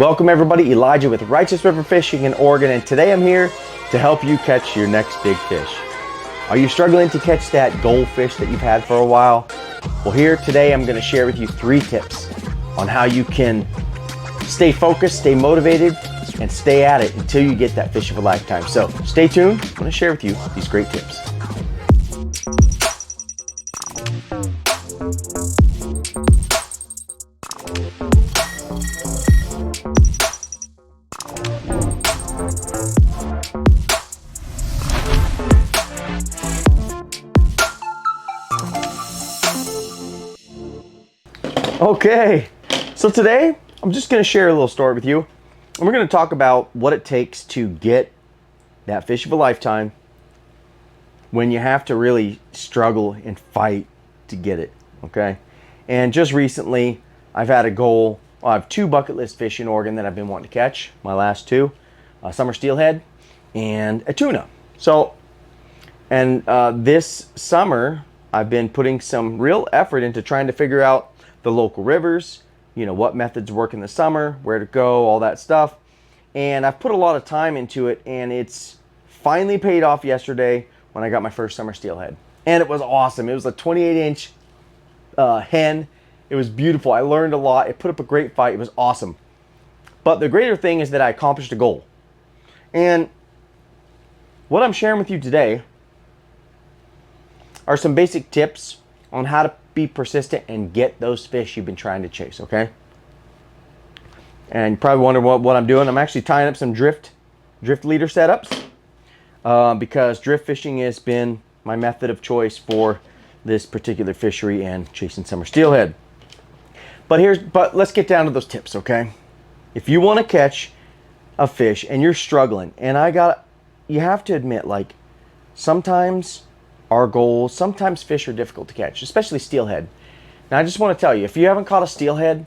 Welcome everybody, Elijah with Righteous River Fishing in Oregon, and today I'm here to help you catch your next big fish. Are you struggling to catch that goldfish that you've had for a while? Well, here today I'm going to share with you 3 tips on how you can stay focused, stay motivated, and stay at it until you get that fish of a lifetime. So stay tuned, I'm going to share with you these great tips. Okay, so today I'm just going to share a little story with you. And we're going to talk about what it takes to get that fish of a lifetime when you have to really struggle and fight to get it, okay? And just recently, I've had a goal. I have 2 bucket list fish in Oregon that I've been wanting to catch. My last 2, a summer steelhead and a tuna. So, and this summer, I've been putting some real effort into trying to figure out the local rivers, you know, what methods work in the summer, where to go, all that stuff. And I've put a lot of time into it, and it's finally paid off yesterday when I got my first summer steelhead. And it was awesome. It was a 28-inch hen. It was beautiful. I learned a lot. It put up a great fight. It was awesome. But the greater thing is that I accomplished a goal. And what I'm sharing with you today are some basic tips on how to be persistent and get those fish you've been trying to chase, okay? And you probably wonder what I'm doing. I'm actually tying up some drift leader setups because drift fishing has been my method of choice for this particular fishery and chasing summer steelhead. But let's get down to those tips, okay? If you want to catch a fish and you're struggling, and you have to admit, like, sometimes our goals, sometimes fish are difficult to catch, especially steelhead. Now, I just want to tell you, if you haven't caught a steelhead,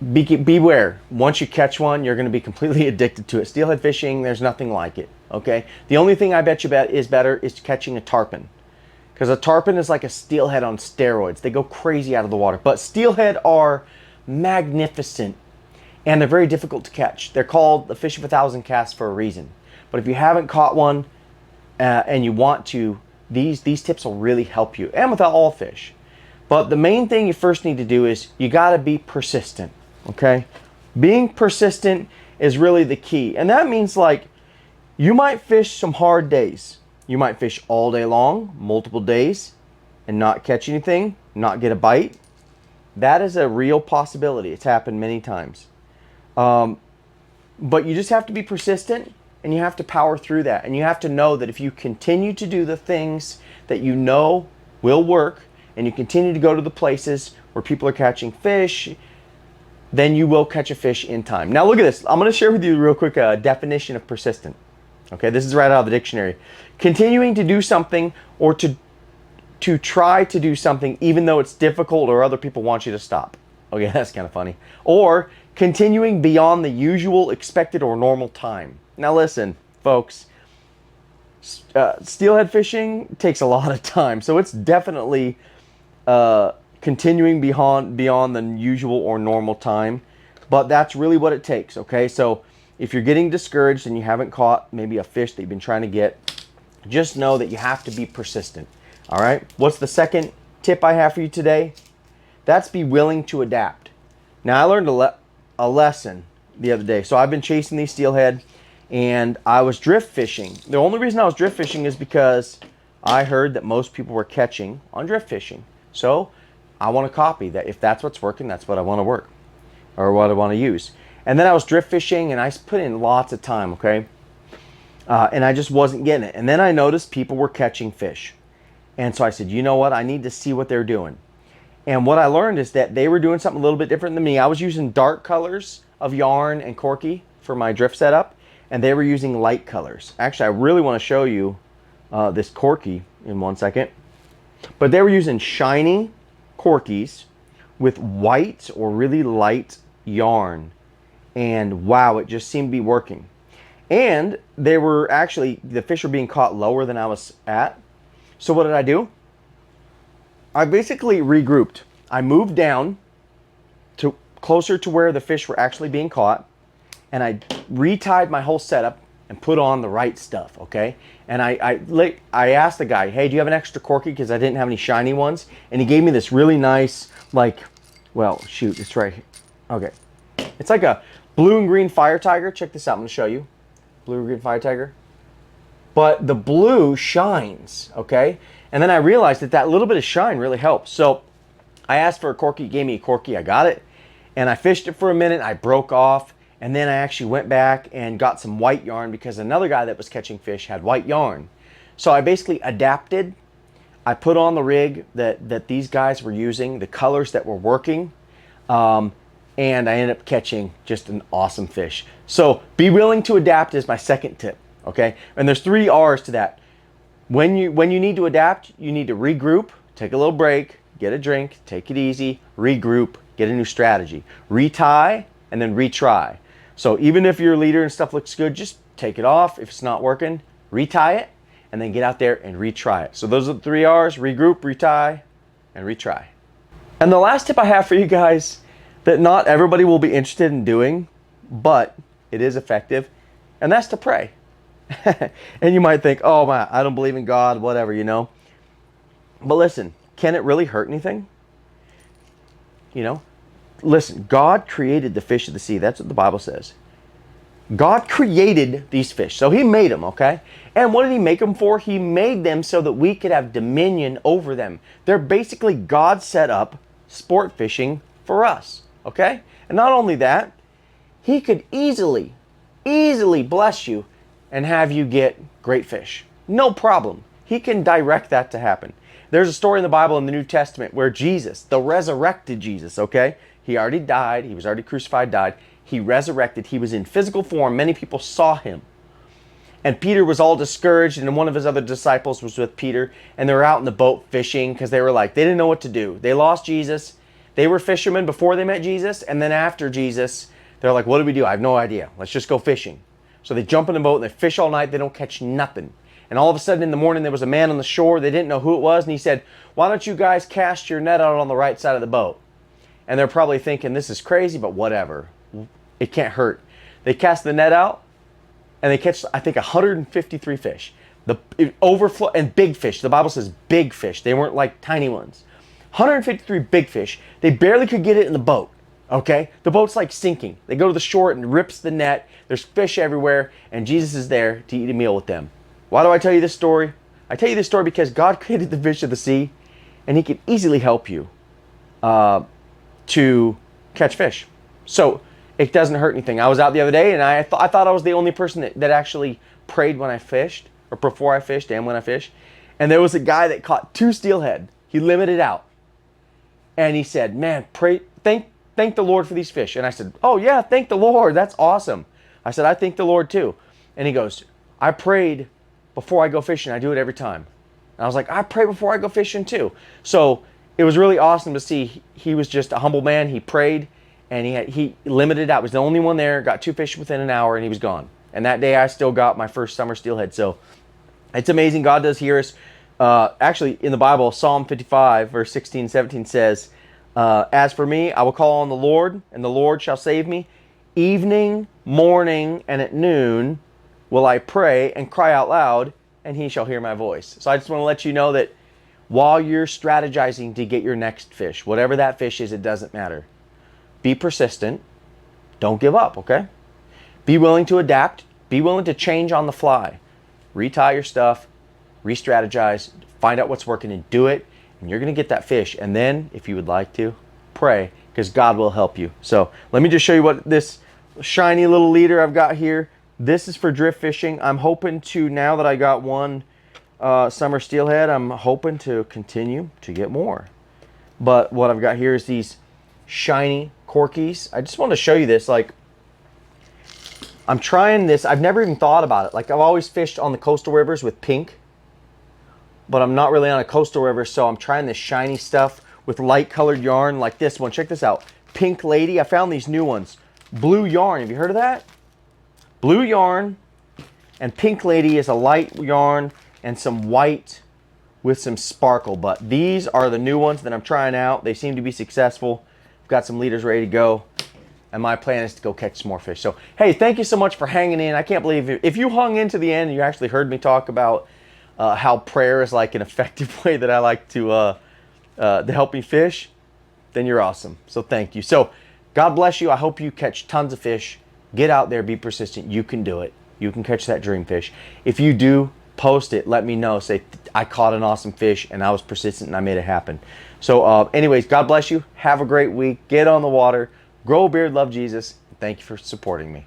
beware. Once you catch one, you're going to be completely addicted to it. Steelhead fishing, there's nothing like it, okay? The only thing I bet you is better is catching a tarpon, because a tarpon is like a steelhead on steroids. They go crazy out of the water. But steelhead are magnificent, and they're very difficult to catch. They're called the fish of 1,000 casts for a reason. But if you haven't caught one, and you want to, these tips will really help you, and without all fish. But the main thing you first need to do is you got to be persistent, okay? Being persistent is really the key, and that means, like, you might fish some hard days. You might fish all day long, multiple days, and not catch anything, not get a bite. That is a real possibility. It's happened many times. But you just have to be persistent. And you have to power through that. And you have to know that if you continue to do the things that you know will work, and you continue to go to the places where people are catching fish, then you will catch a fish in time. Now look at this. I'm going to share with you real quick a definition of persistent. Okay, this is right out of the dictionary. Continuing to do something, or to try to do something even though it's difficult or other people want you to stop. Okay, that's kind of funny. Or continuing beyond the usual, expected, or normal time. Now listen, folks, steelhead fishing takes a lot of time, so it's definitely continuing beyond the usual or normal time, but that's really what it takes, okay? So if you're getting discouraged and you haven't caught maybe a fish that you've been trying to get, just know that you have to be persistent, all right? What's the second tip I have for you today? That's be willing to adapt. Now, I learned a lesson the other day. So I've been chasing these steelhead, and I was drift fishing. The only reason I was drift fishing is because I heard that most people were catching on drift fishing. So I want to copy that. If that's what's working, that's what I want to work, or what I want to use. And then I was drift fishing, and I put in lots of time, okay? And I just wasn't getting it. And then I noticed people were catching fish. And so I said, you know what? I need to see what they're doing. And what I learned is that they were doing something a little bit different than me. I was using dark colors of yarn and corky for my drift setup, and they were using light colors. Actually, I really want to show you this corky in one second. But they were using shiny corkies with white or really light yarn. And wow, it just seemed to be working. And they were actually, the fish were being caught lower than I was at. So what did I do? I basically regrouped. I moved down to closer to where the fish were actually being caught, and I retied my whole setup and put on the right stuff, okay? And I asked the guy, hey, do you have an extra corky? Because I didn't have any shiny ones. And he gave me this really nice, like, well, shoot, it's right here. Okay. It's like a blue and green fire tiger. Check this out, I'm gonna show you. Blue and green fire tiger. But the blue shines, okay? And then I realized that that little bit of shine really helps. So I asked for a corky, he gave me a corky, I got it. And I fished it for a minute, I broke off. And then I actually went back and got some white yarn because another guy that was catching fish had white yarn. So I basically adapted. I put on the rig that these guys were using, the colors that were working, and I ended up catching just an awesome fish. So be willing to adapt is my second tip, okay? And there's 3 R's to that. When you need to adapt, you need to regroup, take a little break, get a drink, take it easy, regroup, get a new strategy, retie, and then retry. So even if your leader and stuff looks good, just take it off. If it's not working, retie it, and then get out there and retry it. So those are the 3 R's, regroup, retie, and retry. And the last tip I have for you guys that not everybody will be interested in doing, but it is effective, and that's to pray. And you might think, oh man, I don't believe in God, whatever, you know. But listen, can it really hurt anything? You know? Listen, God created the fish of the sea. That's what the Bible says. God created these fish. So he made them, okay? And what did he make them for? He made them so that we could have dominion over them. They're basically God set up sport fishing for us, okay? And not only that, he could easily bless you and have you get great fish. No problem. He can direct that to happen. There's a story in the Bible in the New Testament where Jesus, the resurrected Jesus, okay? He already died. He was already crucified, died. He resurrected. He was in physical form. Many people saw him. And Peter was all discouraged, and one of his other disciples was with Peter, and they were out in the boat fishing because they were like, they didn't know what to do. They lost Jesus. They were fishermen before they met Jesus, and then after Jesus, they're like, what do we do? I have no idea. Let's just go fishing. So they jump in the boat, and they fish all night. They don't catch nothing. And all of a sudden in the morning, there was a man on the shore. They didn't know who it was, and he said, why don't you guys cast your net out on the right side of the boat? And they're probably thinking, this is crazy, but whatever. It can't hurt. They cast the net out, and they catch, I think, 153 fish. It overflow, and big fish. The Bible says big fish. They weren't like tiny ones. 153 big fish. They barely could get it in the boat, okay? The boat's like sinking. They go to the shore, and rips the net. There's fish everywhere, and Jesus is there to eat a meal with them. Why do I tell you this story? I tell you this story because God created the fish of the sea, and he can easily help you to catch fish. So it doesn't hurt anything. I was out the other day, and I thought I was the only person that actually prayed when I fished, or before I fished and when I fished. And there was a guy that caught 2 steelhead. He limited out. And he said, man, thank the Lord for these fish. And I said, oh yeah, thank the Lord. That's awesome. I said, I thank the Lord too. And he goes, I prayed before I go fishing. I do it every time. And I was like, I pray before I go fishing too. So it was really awesome to see. He was just a humble man. He prayed, and he limited out. He was the only one there, got 2 fish within an hour, and he was gone. And that day I still got my first summer steelhead. So it's amazing. God does hear us. Actually, in the Bible, Psalm 55, verse 16, 17 says, as for me, I will call on the Lord, and the Lord shall save me. Evening, morning, and at noon will I pray and cry out loud, and he shall hear my voice. So I just want to let you know that while you're strategizing to get your next fish, whatever that fish is, it doesn't matter. Be persistent. Don't give up, okay? Be willing to adapt. Be willing to change on the fly. Retie your stuff. Re-strategize. Find out what's working and do it. And you're going to get that fish. And then, if you would like to, pray, because God will help you. So let me just show you what this shiny little leader I've got here. This is for drift fishing. I'm hoping to, now that I got one summer steelhead, I'm hoping to continue to get more. But what I've got here is these shiny corkies. I just want to show you this. Like, I'm trying this. I've never even thought about it. Like, I've always fished on the coastal rivers with pink, but I'm not really on a coastal river, so I'm trying this shiny stuff with light colored yarn like this one. Check this out. Pink Lady. I found these new ones. Blue yarn. Have you heard of that? Blue yarn, and Pink Lady is a light yarn and some white with some sparkle. But these are the new ones that I'm trying out. They seem to be successful. I've got some leaders ready to go. And my plan is to go catch some more fish. So, hey, thank you so much for hanging in. I can't believe it. If you hung in to the end and you actually heard me talk about how prayer is like an effective way that I like to help me fish, then you're awesome. So thank you. So God bless you. I hope you catch tons of fish. Get out there, be persistent. You can do it. You can catch that dream fish. If you do, post it. Let me know. Say, I caught an awesome fish and I was persistent and I made it happen. So anyways, God bless you. Have a great week. Get on the water. Grow a beard. Love Jesus. Thank you for supporting me.